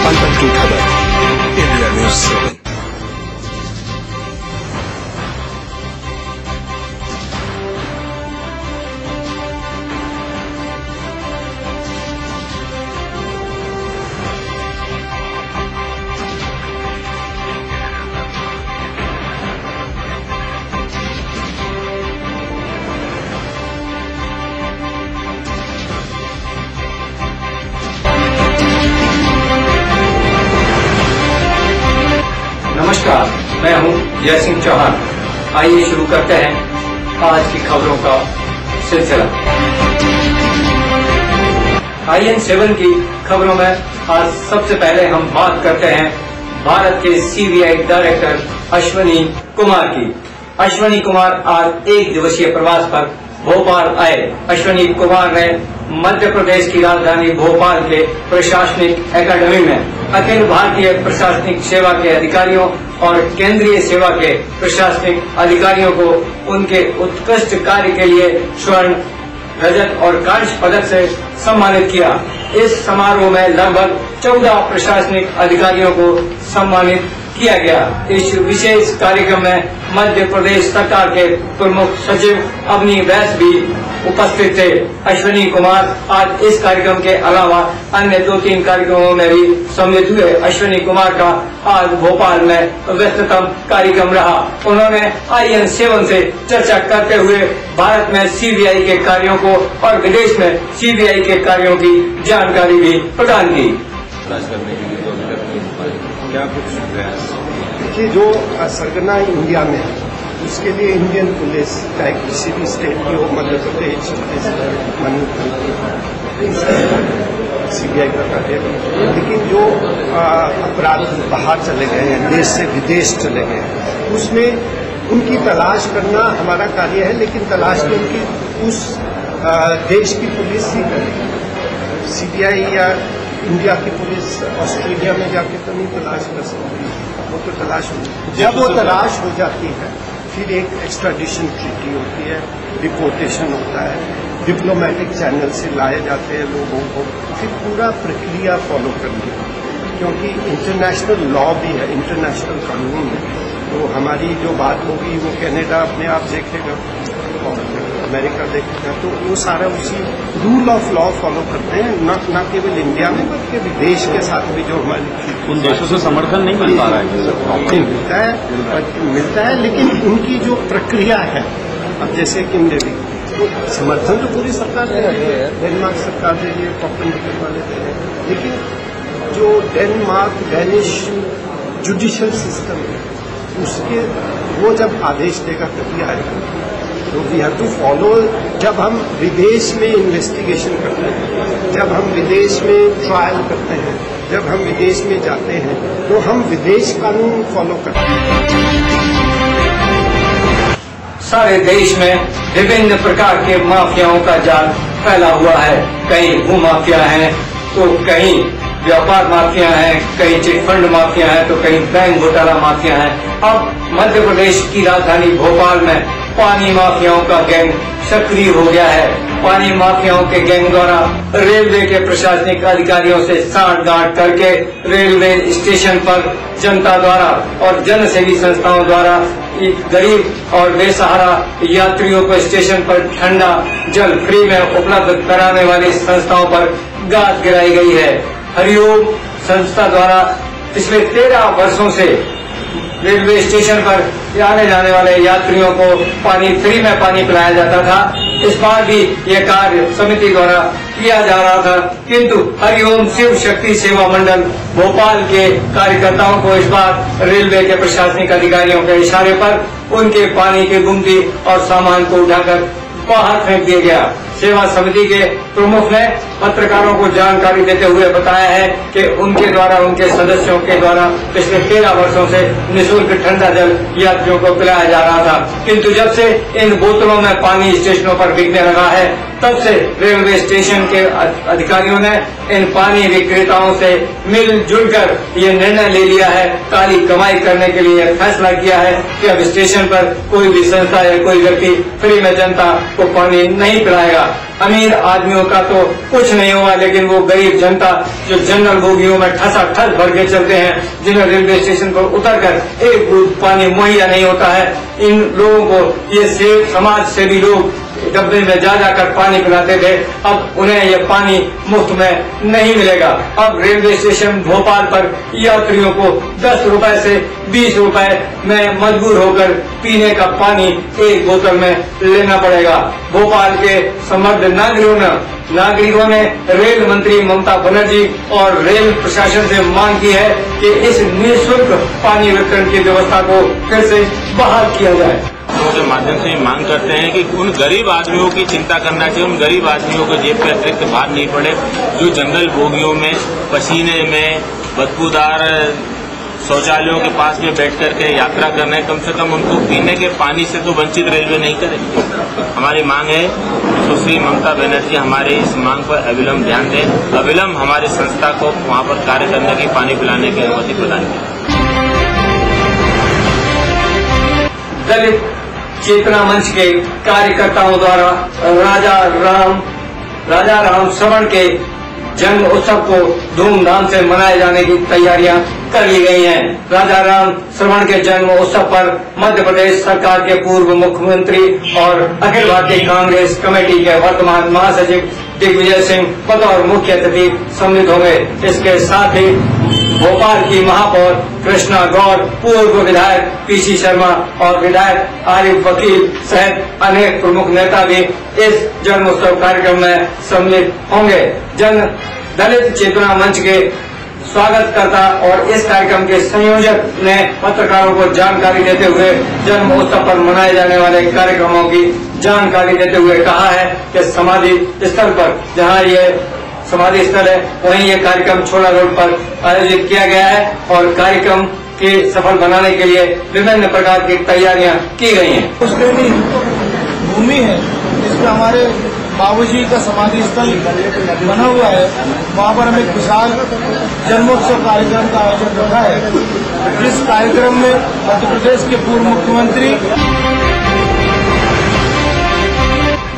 पल की खबर इंडिया न्यूज़ 7। नमस्कार, मैं हूं जय सिंह चौहान। आइए शुरू करते हैं आज की खबरों का सिलसिला। IN7 की खबरों में आज सबसे पहले हम बात करते हैं भारत के CBI डायरेक्टर अश्वनी कुमार की। अश्वनी कुमार आज एक दिवसीय प्रवास पर भोपाल आए। अश्वनी कुमार ने मध्य प्रदेश की राजधानी भोपाल के प्रशासनिक एकेडमी में अखिल भारतीय प्रशासनिक सेवा के अधिकारियों और केंद्रीय सेवा के प्रशासनिक अधिकारियों को उनके उत्कृष्ट कार्य के लिए स्वर्ण, रजत और कांस्य पदक से सम्मानित किया। इस समारोह में लगभग 14 प्रशासनिक अधिकारियों को सम्मानित किया गया। इस विशेष कार्यक्रम में मध्य प्रदेश सरकार के प्रमुख सचिव अवनी वैस भी उपस्थित थे। अश्वनी कुमार आज इस कार्यक्रम के अलावा अन्य 2-3 कार्यक्रमों में भी सम्मिलित हुए। अश्वनी कुमार का आज भोपाल में व्यस्ततम कार्यक्रम रहा। उन्होंने IN7 से चर्चा करते हुए भारत में CBI के कार्यों को और विदेश में CBI के कार्यों की जानकारी भी प्रदान की। देखिए, जो सरगना इंडिया में उसके लिए इंडियन पुलिस चाहे किसी भी स्टेट की हो, मध्य प्रदेश, CBI का कार्य, लेकिन जो अपराध बाहर चले गए हैं, देश से विदेश चले गए हैं, उसमें उनकी तलाश करना हमारा कार्य है। लेकिन तलाश तो उनकी उस देश की पुलिस ही करेगी। CBI या इंडिया की पुलिस ऑस्ट्रेलिया में जाके तो नहीं तलाश कर सकती, वो तो तलाश होती। जब वो तलाश हो जाती है फिर एक एक्स्ट्राडिशन ट्रीटी होती है, डिपोर्टेशन होता है, डिप्लोमेटिक चैनल से लाए जाते हैं लोगों को, फिर पूरा प्रक्रिया फॉलो करनी है, क्योंकि इंटरनेशनल लॉ भी है, इंटरनेशनल कानून है। तो हमारी जो बात होगी वो कनाडा अपने आप देखेगा और अमेरिका देखेगा, तो वो सारा उसी रूल ऑफ लॉ फॉलो करते हैं, न केवल इंडिया में बल्कि विदेश के साथ भी जो हमारी उन देशों से समर्थन नहीं मिल पा रहा है। मिलता है, लेकिन उनकी जो प्रक्रिया है, अब जैसे कि तो समर्थन तो पूरी सरकार दे रही है, डेनमार्क सरकार दे रही है, कॉपनहेगन वाले दे रहे हैं, लेकिन जो डेनमार्क डेनिश जुडिशियल सिस्टम है उसके वो जब आदेश देगा तभी आएगा। तो वी हैव टू फॉलो। जब हम विदेश में इन्वेस्टिगेशन करते हैं, जब हम विदेश में ट्रायल करते हैं, जब हम विदेश में जाते हैं, तो हम विदेश कानून फॉलो करते हैं। सारे देश में विभिन्न प्रकार के माफियाओं का जाल फैला हुआ है। कहीं भू माफिया है तो कहीं व्यापार माफिया है, कहीं चिटफंड माफिया है तो कहीं बैंक घोटाला माफिया है। अब मध्य प्रदेश की राजधानी भोपाल में पानी माफियाओं का गैंग सक्रिय हो गया है। पानी माफियाओं के गैंग द्वारा रेलवे के प्रशासनिक अधिकारियों से सांठ-गांठ करके रेलवे स्टेशन पर जनता द्वारा और जनसेवी संस्थाओं द्वारा गरीब और बेसहारा यात्रियों को स्टेशन पर ठंडा जल फ्री में उपलब्ध कराने वाली संस्थाओं पर गाज गिराई गई है। हरिओम संस्था द्वारा पिछले 13 वर्षों से रेलवे स्टेशन पर आने जाने वाले यात्रियों को पानी फ्री में पानी पिलाया जाता था। इस बार भी यह कार्य समिति द्वारा किया जा रहा था, किंतु हरिओम शिव शक्ति सेवा मंडल भोपाल के कार्यकर्ताओं को इस बार रेलवे के प्रशासनिक अधिकारियों के इशारे पर उनके पानी की गुमटी और सामान को उठाकर बाहर फेंक दिया गया। सेवा समिति के प्रमुख ने पत्रकारों को जानकारी देते हुए बताया है कि उनके द्वारा उनके सदस्यों के द्वारा पिछले 13 वर्षों से निःशुल्क ठंडा जल यात्रियों को पिलाया जा रहा था, किंतु जब से इन बोतलों में पानी स्टेशनों पर बिकने लगा है तब से रेलवे स्टेशन के अधिकारियों ने इन पानी विक्रेताओं से मिलजुल कर ये निर्णय ले लिया है, काली कमाई करने के लिए फैसला किया है कि अब स्टेशन पर कोई भी संस्था या कोई व्यक्ति फ्री में जनता को पानी नहीं पिलाएगा। अमीर आदमियों का तो कुछ नहीं हुआ, लेकिन वो गरीब जनता जो जनरल बोगियों में ठसाठस भर के चलते हैं, जिन्हें रेलवे स्टेशन पर उतरकर एक बूंद पानी मुहैया नहीं होता है, इन लोगों को ये समाज सेवी लोग डब्बे में जा जाकर पानी पिलाते थे, अब उन्हें ये पानी मुफ्त में नहीं मिलेगा। अब रेलवे स्टेशन भोपाल पर यात्रियों को 10 रुपए से 20 रुपए में मजबूर होकर पीने का पानी एक बोतल में लेना पड़ेगा। भोपाल के समृद्ध नागरिकों ने रेल मंत्री ममता बनर्जी और रेल प्रशासन से मांग की है कि इस निःशुल्क पानी वितरण की व्यवस्था को फिर से बहाल किया जाए। के माध्यम से मांग करते हैं कि उन गरीब आदमियों की चिंता करना चाहिए, उन गरीब आदमियों को जेब पे अतिरिक्त भार नहीं पड़े, जो जंगल बोगियों में पसीने में बदबूदार शौचालयों के पास में बैठ करके यात्रा करना है, कम से कम उनको पीने के पानी से तो वंचित रेलवे नहीं करेगी। हमारी मांग है सुश्री ममता बनर्जी हमारे इस मांग पर अविलंब ध्यान दें, अविलंब हमारी संस्था को वहां पर कार्य करने की, पानी पिलाने की अनुमति प्रदान करें। दलित चेतना मंच के कार्यकर्ताओं द्वारा राजा राम श्रवण के जन्म उत्सव को धूमधाम से मनाए जाने की तैयारियां कर ली गई हैं। राजा राम श्रवण के जन्म उत्सव पर मध्य प्रदेश सरकार के पूर्व मुख्यमंत्री और अखिल भारतीय कांग्रेस कमेटी के वर्तमान महासचिव दिग्विजय सिंह बतौर मुख्य अतिथि सम्मिलित होंगे। इसके साथ ही भोपाल की महापौर कृष्णा गौर, पूर्व विधायक पीसी शर्मा और विधायक आरिफ वकील सहित अनेक प्रमुख नेता भी इस जन्मोत्सव कार्यक्रम में सम्मिलित होंगे। दलित चेतना मंच के स्वागतकर्ता और इस कार्यक्रम के संयोजक ने पत्रकारों को जानकारी देते हुए जन्म उत्सव पर मनाए जाने वाले कार्यक्रमों की जानकारी देते हुए कहा है कि समाधि स्थल पर, जहां ये समाधि स्थल है, वहीं ये कार्यक्रम छोला रोड पर आयोजित किया गया है और कार्यक्रम के सफल बनाने के लिए विभिन्न प्रकार की तैयारियां की गई हैं। उसके लिए भूमि है जिसमें हमारे बाबूजी का समाधि स्थल बना हुआ है, वहाँ पर हम एक विशाल जन्मोत्सव कार्यक्रम का आयोजन रखा है। इस कार्यक्रम में मध्य प्रदेश के पूर्व मुख्यमंत्री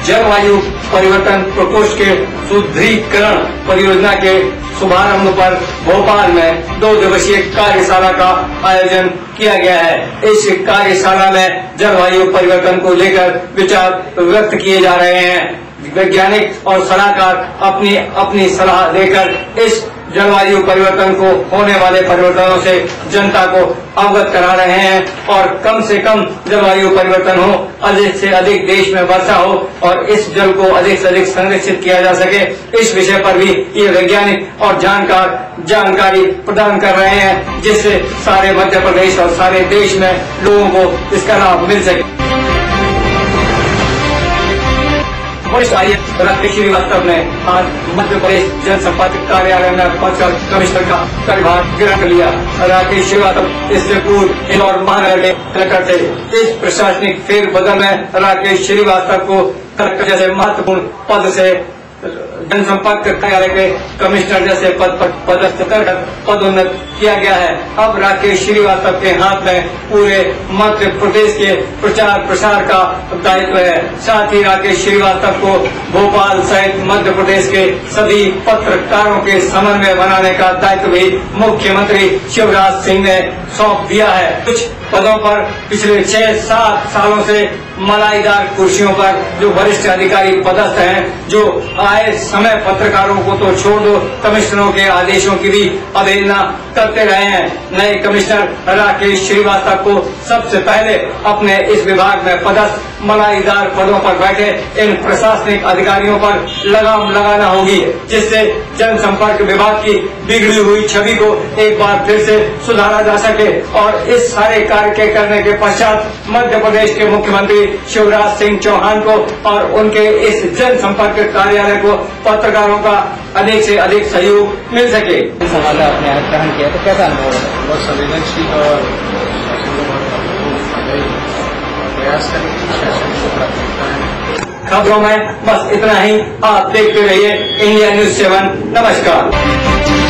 जलवायु परिवर्तन प्रकोष्ठ के सुदृढ़ीकरण परियोजना के शुभारंभ पर भोपाल में 2 दिवसीय कार्यशाला का आयोजन किया गया है। इस कार्यशाला में जलवायु परिवर्तन को लेकर विचार व्यक्त किए जा रहे हैं। वैज्ञानिक और सलाहकार अपनी सलाह देकर इस जलवायु परिवर्तन को होने वाले परिवर्तनों से जनता को अवगत करा रहे हैं और कम से कम जलवायु परिवर्तन हो, अधिक से अधिक देश में वर्षा हो और इस जल को अधिक से अधिक संरक्षित किया जा सके, इस विषय पर भी ये वैज्ञानिक और जानकारी प्रदान कर रहे हैं, जिससे सारे मध्य प्रदेश और सारे देश में लोगों को इसका लाभ मिल सके। वरिष्ठ आयुक्त राकेश श्रीवास्तव ने आज मध्य प्रदेश जनसंपर्क कार्यालय में पहुंचकर कमिश्नर का कार्यभार ग्रहण कर लिया। राकेश श्रीवास्तव इससे पूर्व इंदौर महानगर के कलेक्टर थे। इस प्रशासनिक फेरबदल में राकेश श्रीवास्तव को कलेक्टर जैसे महत्वपूर्ण पद से जनसंपर्क कार्यालय के कमिश्नर जैसे पद पर पदस्थ कर पदोन्नत किया गया है। अब राकेश श्रीवास्तव के हाथ में पूरे मध्य प्रदेश के प्रचार प्रसार का दायित्व है। साथ ही राकेश श्रीवास्तव को भोपाल सहित मध्य प्रदेश के सभी पत्रकारों के समन्वय बनाने का दायित्व भी मुख्यमंत्री शिवराज सिंह ने सौंप दिया है। कुछ पदों पर पिछले 6-7 सालों से मलाईदार कुर्सियों पर जो वरिष्ठ अधिकारी पदस्थ हैं, जो आए समय पत्रकारों को तो छोड़ दो, कमिश्नरों के आदेशों की भी अवहेलना करते रहे हैं। नए कमिश्नर राकेश श्रीवास्तव को सबसे पहले अपने इस विभाग में पदस्थ मलाईदार पदों पर बैठे इन प्रशासनिक अधिकारियों पर लगाम लगाना होगी, जिससे जनसंपर्क विभाग की बिगड़ी हुई छवि को एक बार फिर से सुधारा जा सके और इस सारे कार्य के करने के पश्चात मध्य प्रदेश के मुख्यमंत्री शिवराज सिंह चौहान को और उनके इस जनसंपर्क कार्यालय को पत्रकारों का अधिक से अधिक सहयोग मिल सके। सवाल आपने आज ग्रहण किया तो कैसा अनुभव है? बहुत संवेदनशील और प्रयास खबरों में बस इतना ही। आप देखते रहिए इंडिया न्यूज़ 7। नमस्कार।